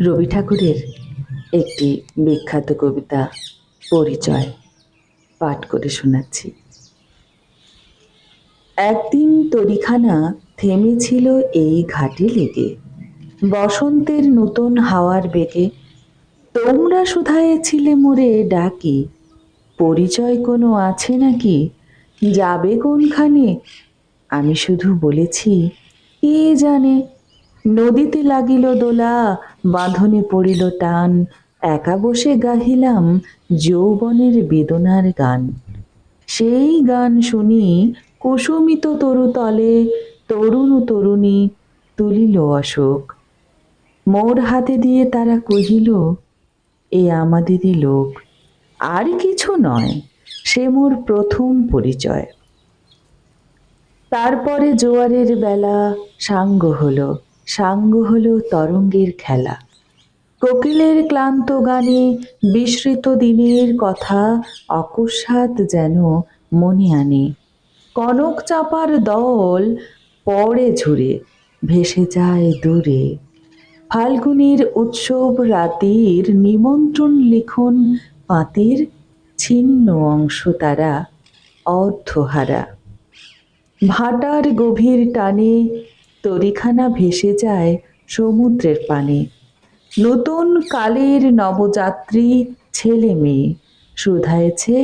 রবি ঠাকুরের একটি বিখ্যাত কবিতা পরিচয় পাঠ করে শোনাচ্ছি। একদিন তরিখানা থেমেছিল এই ঘাটে লেগে, বসন্তের নতুন হাওয়ার বেগে। তোমরা শুধায়ে ছিলে মোরে ডাকি, পরিচয় কোনো আছে নাকি, যাবে কোনখানে? আমি শুধু বলেছি, কে জানে। নদীতে লাগিল দোলা, বাঁধনে পড়িল টান, একা বসে গাহিলাম যৌবনের বেদনার গান। সেই গান শুনি কুসুমিত তরুতলে তরুণ তরুণী তুলিল অশোক। মোর হাতে দিয়ে তারা কহিল, এ আমাদেরই লোক। আর কিছু নয়, সে মোর প্রথম পরিচয়। তারপরে জোয়ারের বেলা সাঙ্গ হলো তরঙ্গের খেলা। কোকিলের ক্লান্ত গানে বিস্মৃত দিনের কথা অকস্মাৎ যেন মনে আনে। কনক চাপার দল পড়ে ঝুরে, ভেসে যায় দূরে। ফাল্গুনের উৎসব রাতের নিমন্ত্রণ লিখন পাতের ছিন্ন অংশ তারা অর্ধহারা। ভাটার গভীর টানে তরিখানা ভেসে যায় সমুদ্রের পানে। নতুন কালের নবযাত্রী ছেলে মেয়ে শুধাইছে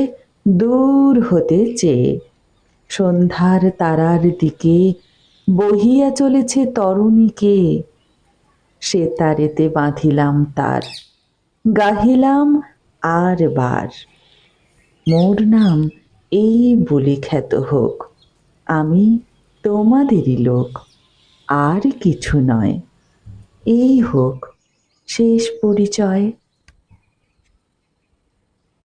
দূর হতে চেয়ে। সন্ধ্যার তারার দিকে বহিয়া চলেছে তরুণীকে। সে তারেতে বাঁধিলাম তার, গাহিলাম আর বার। মোর নাম এই বলে খ্যাত হোক, আমি তোমাদেরই লোক। আর কিছু নয়, এই হোক শেষ পরিচয়।